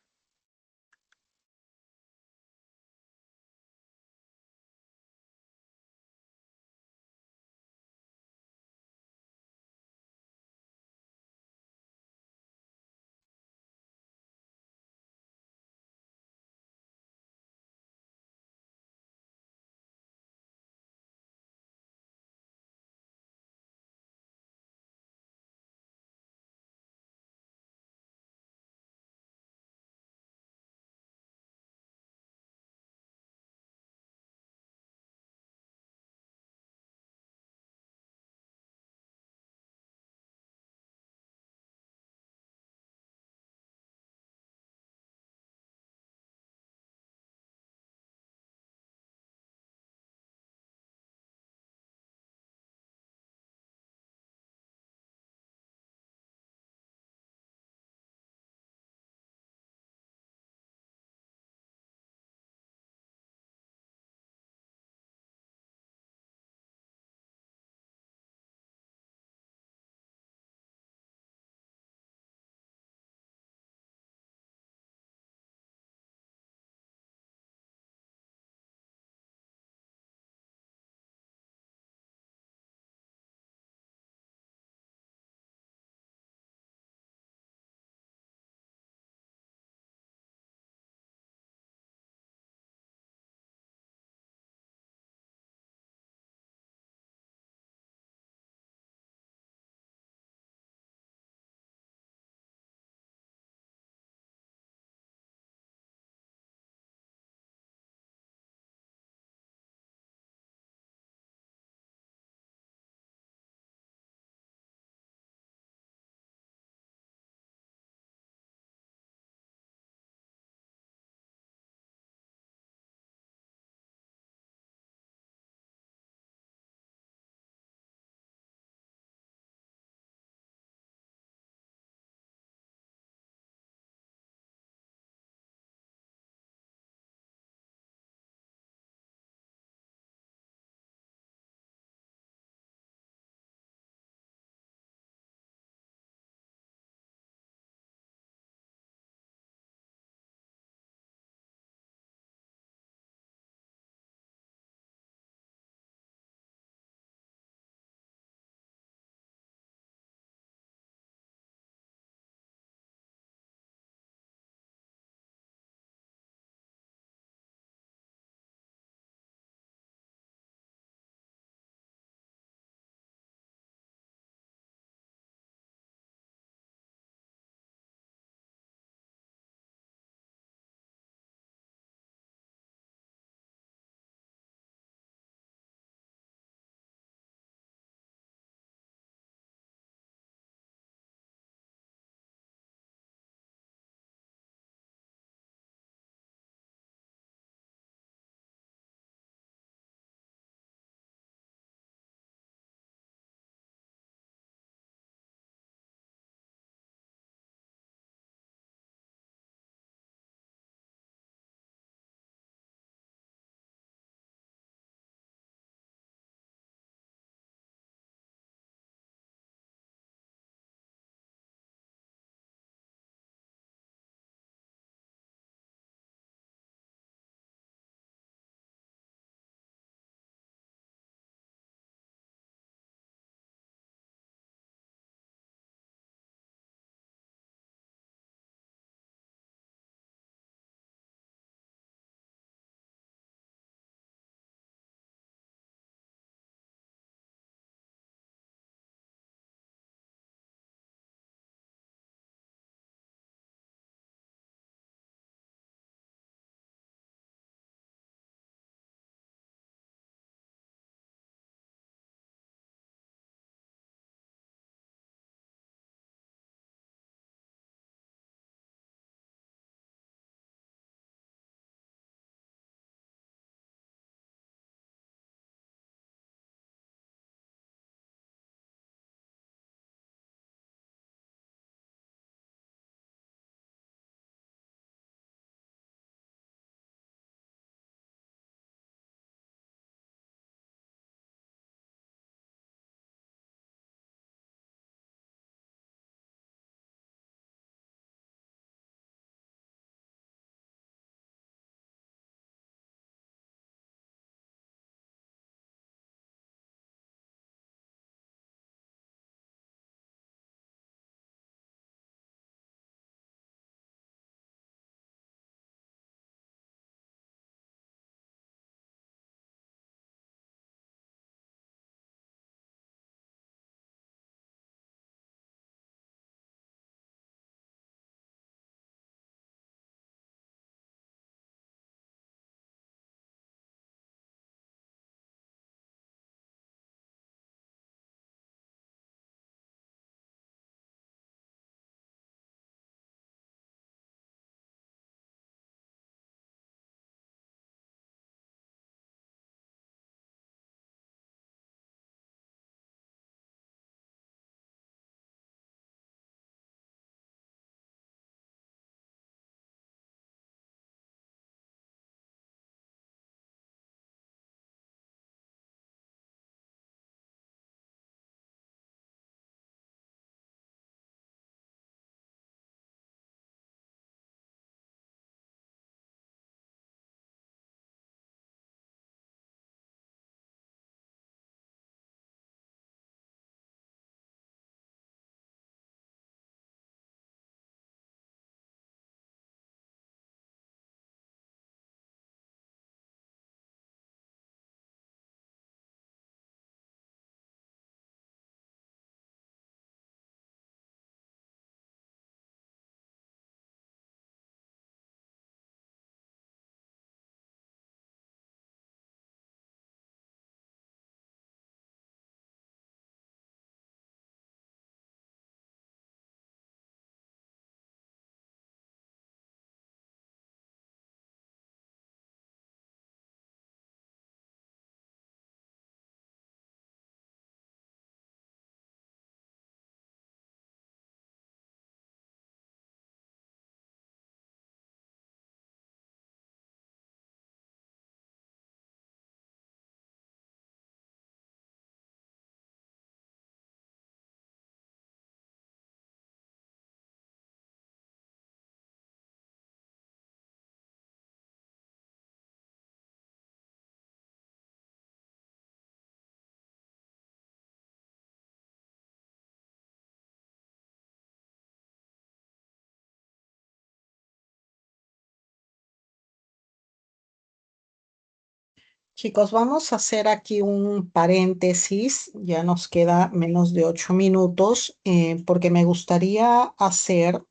Chicos, vamos a hacer aquí un paréntesis, ya nos queda menos de 8 minutos, porque me gustaría hacer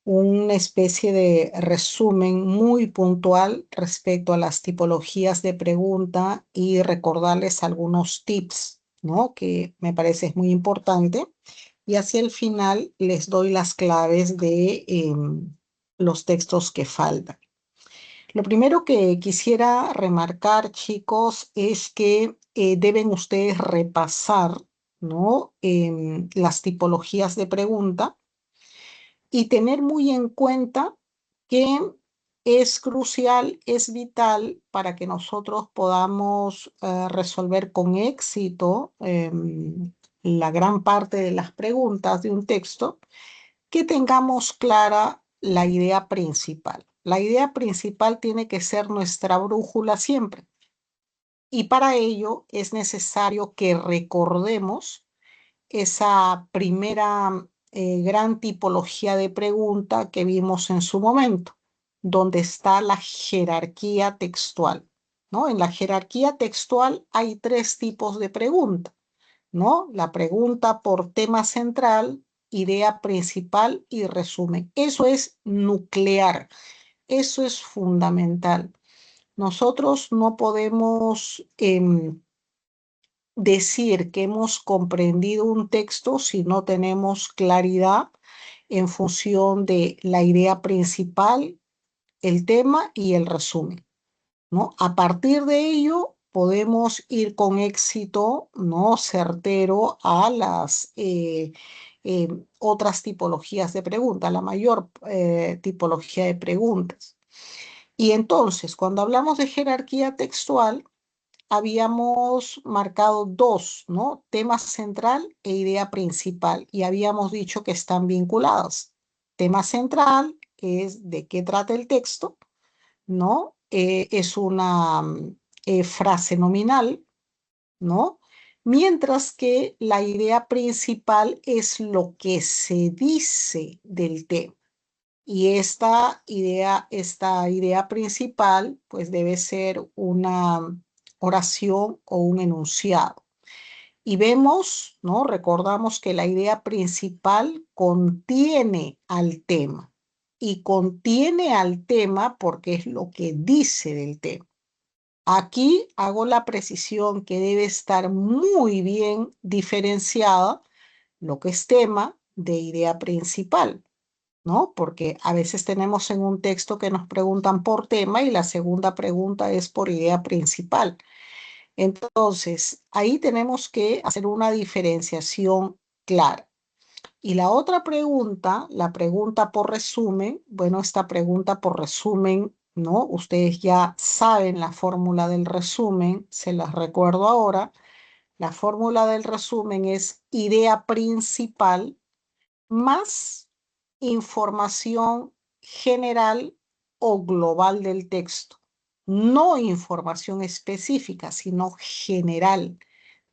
una especie de resumen muy puntual respecto a las tipologías de pregunta y recordarles algunos tips, ¿no? Que me parece muy importante. Y hacia el final les doy las claves de los textos que faltan. Lo primero que quisiera remarcar, chicos, es que deben ustedes repasar, ¿no? Las tipologías de pregunta y tener muy en cuenta que es crucial, es vital para que nosotros podamos resolver con éxito la gran parte de las preguntas de un texto, que tengamos clara la idea principal. La idea principal tiene que ser nuestra brújula siempre. Y para ello es necesario que recordemos esa primera gran tipología de pregunta que vimos en su momento, donde está la jerarquía textual, ¿no? En la jerarquía textual hay 3 tipos de pregunta, ¿no? La pregunta por tema central, idea principal y resumen. Eso es nuclear, eso es fundamental. Nosotros no podemos decir que hemos comprendido un texto si no tenemos claridad en función de la idea principal, el tema y el resumen, ¿no? A partir de ello podemos ir con éxito, ¿no? Certero a las eh, otras tipologías de preguntas, la mayor tipología de preguntas. Y entonces, cuando hablamos de jerarquía textual, habíamos marcado 2, ¿no? Tema central e idea principal, y habíamos dicho que están vinculadas. Tema central es de qué trata el texto, ¿no? Es una frase nominal, ¿no? Mientras que la idea principal es lo que se dice del tema. Y esta idea principal, pues debe ser una oración o un enunciado. Y vemos, ¿no? Recordamos que la idea principal contiene al tema. Y contiene al tema porque es lo que dice del tema. Aquí hago la precisión que debe estar muy bien diferenciada lo que es tema de idea principal, ¿no? Porque a veces tenemos en un texto que nos preguntan por tema y la segunda pregunta es por idea principal. Entonces, ahí tenemos que hacer una diferenciación clara. Y la otra pregunta, la pregunta por resumen, bueno, esta pregunta por resumen, ¿no? Ustedes ya saben la fórmula del resumen, se las recuerdo ahora. La fórmula del resumen es idea principal más información general o global del texto. No información específica, sino general,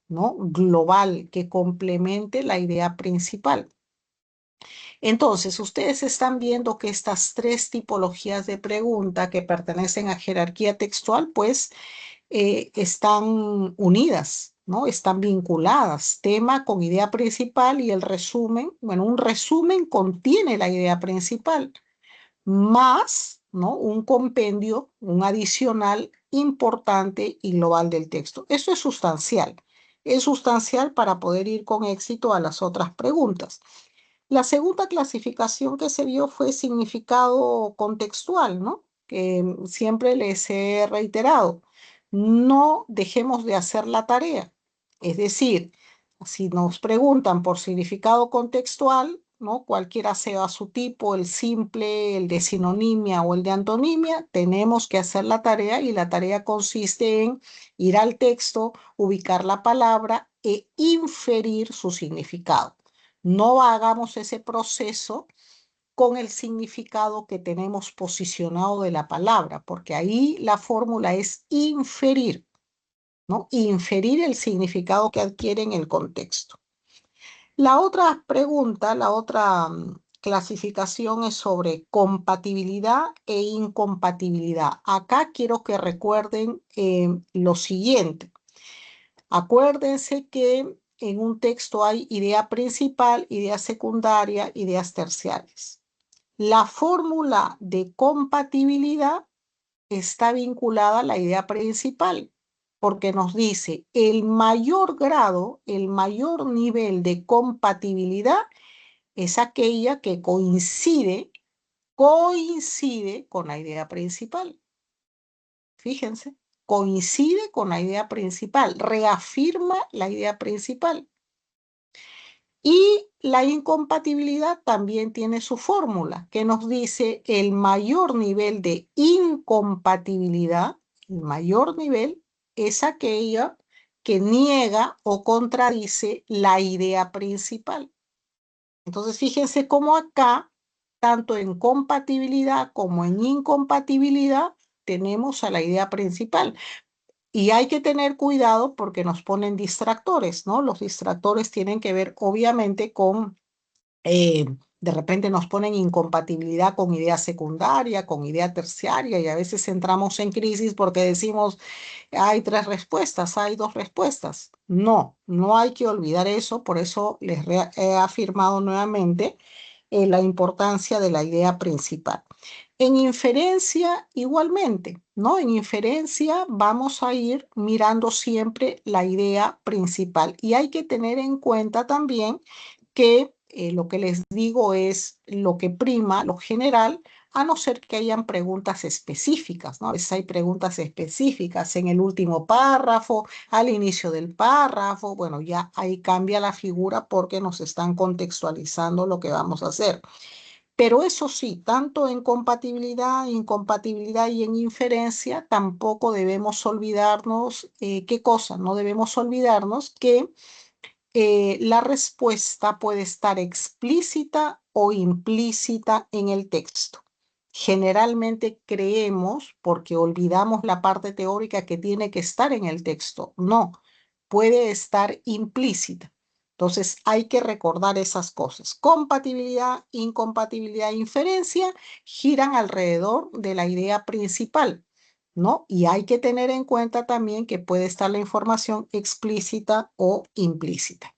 ¿no? Global, que complemente la idea principal. Entonces, ustedes están viendo que estas 3 tipologías de pregunta que pertenecen a jerarquía textual, pues están unidas, ¿no? Están vinculadas, tema con idea principal y el resumen, bueno, un resumen contiene la idea principal, más, ¿no? Un compendio, un adicional importante y global del texto. Eso es sustancial para poder ir con éxito a las otras preguntas. La segunda clasificación que se vio fue significado contextual, ¿no? Que siempre les he reiterado, no dejemos de hacer la tarea. Es decir, si nos preguntan por significado contextual, ¿no? Cualquiera sea su tipo, el simple, el de sinonimia o el de antonimia, tenemos que hacer la tarea y la tarea consiste en ir al texto, ubicar la palabra e inferir su significado. No hagamos ese proceso con el significado que tenemos posicionado de la palabra, porque ahí la fórmula es inferir, ¿no? Inferir el significado que adquiere en el contexto. La otra pregunta, la otra clasificación es sobre compatibilidad e incompatibilidad. Acá quiero que recuerden lo siguiente. Acuérdense que en un texto hay idea principal, idea secundaria, ideas terciarias. La fórmula de compatibilidad está vinculada a la idea principal, porque nos dice el mayor grado, el mayor nivel de compatibilidad es aquella que coincide con la idea principal. Fíjense, coincide con la idea principal, reafirma la idea principal. Y la incompatibilidad también tiene su fórmula, que nos dice el mayor nivel de incompatibilidad, el mayor nivel es aquella que niega o contradice la idea principal. Entonces, fíjense cómo acá, tanto en compatibilidad como en incompatibilidad, tenemos a la idea principal. Y hay que tener cuidado porque nos ponen distractores, ¿no? Los distractores tienen que ver, obviamente, con, de repente nos ponen incompatibilidad con idea secundaria, con idea terciaria, y a veces entramos en crisis porque decimos, hay 3 respuestas, hay 2 respuestas. No, no hay que olvidar eso, por eso les he afirmado nuevamente la importancia de la idea principal. En inferencia, igualmente, ¿no? En inferencia vamos a ir mirando siempre la idea principal y hay que tener en cuenta también que lo que les digo es lo que prima, lo general, a no ser que hayan preguntas específicas, ¿no? A veces hay preguntas específicas en el último párrafo, al inicio del párrafo, bueno, ya ahí cambia la figura porque nos están contextualizando lo que vamos a hacer. Pero eso sí, tanto en compatibilidad, incompatibilidad y en inferencia, tampoco debemos olvidarnos, ¿qué cosa? No debemos olvidarnos que la respuesta puede estar explícita o implícita en el texto. Generalmente creemos, porque olvidamos la parte teórica, que tiene que estar en el texto. No, puede estar implícita. Entonces hay que recordar esas cosas. Compatibilidad, incompatibilidad e inferencia giran alrededor de la idea principal, ¿no? Y hay que tener en cuenta también que puede estar la información explícita o implícita.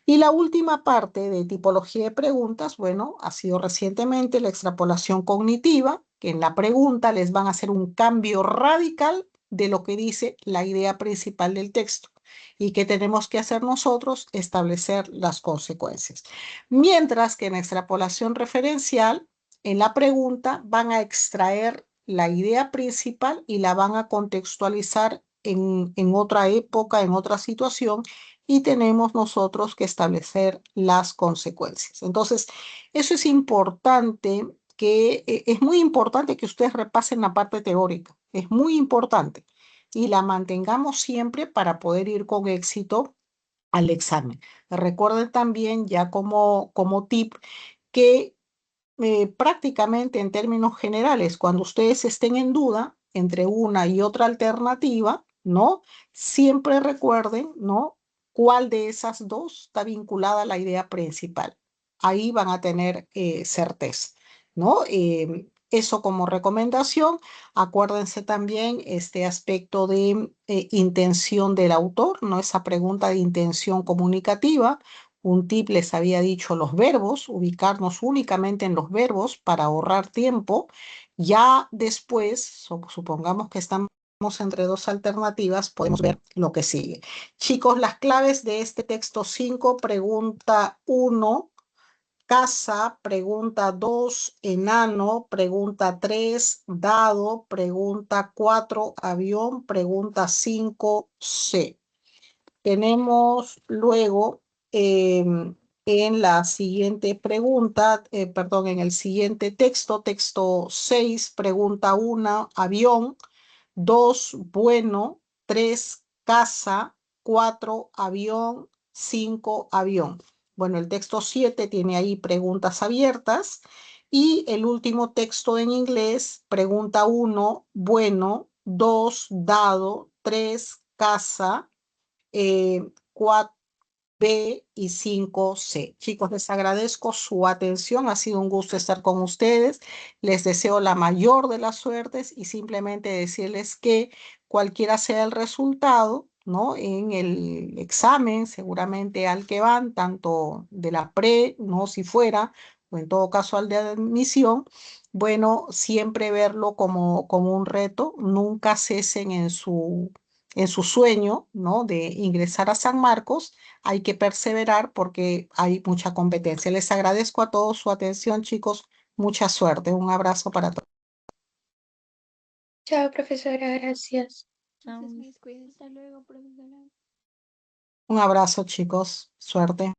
Y la última parte de tipología de preguntas, bueno, ha sido recientemente la extrapolación cognitiva, que en la pregunta les van a hacer un cambio radical de lo que dice la idea principal del texto. ¿Y qué tenemos que hacer nosotros? Establecer las consecuencias. Mientras que en extrapolación referencial, en la pregunta van a extraer la idea principal y la van a contextualizar en otra época, en otra situación, y tenemos nosotros que establecer las consecuencias. Entonces, eso es importante, es muy importante que ustedes repasen la parte teórica, es muy importante, y la mantengamos siempre para poder ir con éxito al examen. Recuerden también, ya como tip, que prácticamente en términos generales, cuando ustedes estén en duda entre una y otra alternativa, ¿no? Siempre recuerden, ¿no? ¿Cuál de esas dos está vinculada a la idea principal? Ahí van a tener certeza, ¿no? Eso como recomendación. Acuérdense también este aspecto de intención del autor, ¿no? Esa pregunta de intención comunicativa. Un tip les había dicho los verbos, ubicarnos únicamente en los verbos para ahorrar tiempo. Ya después, supongamos que estamos entre 2 alternativas, podemos ver lo que sigue. Chicos, las claves de este texto 5, pregunta 1, casa, pregunta 2, enano, pregunta 3, dado, pregunta 4, avión, pregunta 5, C. Tenemos luego en la siguiente pregunta, perdón, en el siguiente texto, texto 6, pregunta 1, avión, 2, bueno, 3, casa, 4, avión, 5, avión. Bueno, el texto 7 tiene ahí preguntas abiertas y el último texto en inglés, pregunta 1, bueno, 2, dado, 3, casa, 4, B y 5C. Chicos, les agradezco su atención. Ha sido un gusto estar con ustedes. Les deseo la mayor de las suertes y simplemente decirles que cualquiera sea el resultado, ¿no? En el examen, seguramente al que van, tanto de la pre, no si fuera, o en todo caso al de admisión, bueno, siempre verlo como un reto. Nunca cesen en su sueño, ¿no? De ingresar a San Marcos. Hay que perseverar porque hay mucha competencia. Les agradezco a todos su atención, chicos. Mucha suerte. Un abrazo para todos. Chao, profesora, gracias. Gracias, Miss. Cuídense. Hasta luego, profesora. Un abrazo, chicos. Suerte.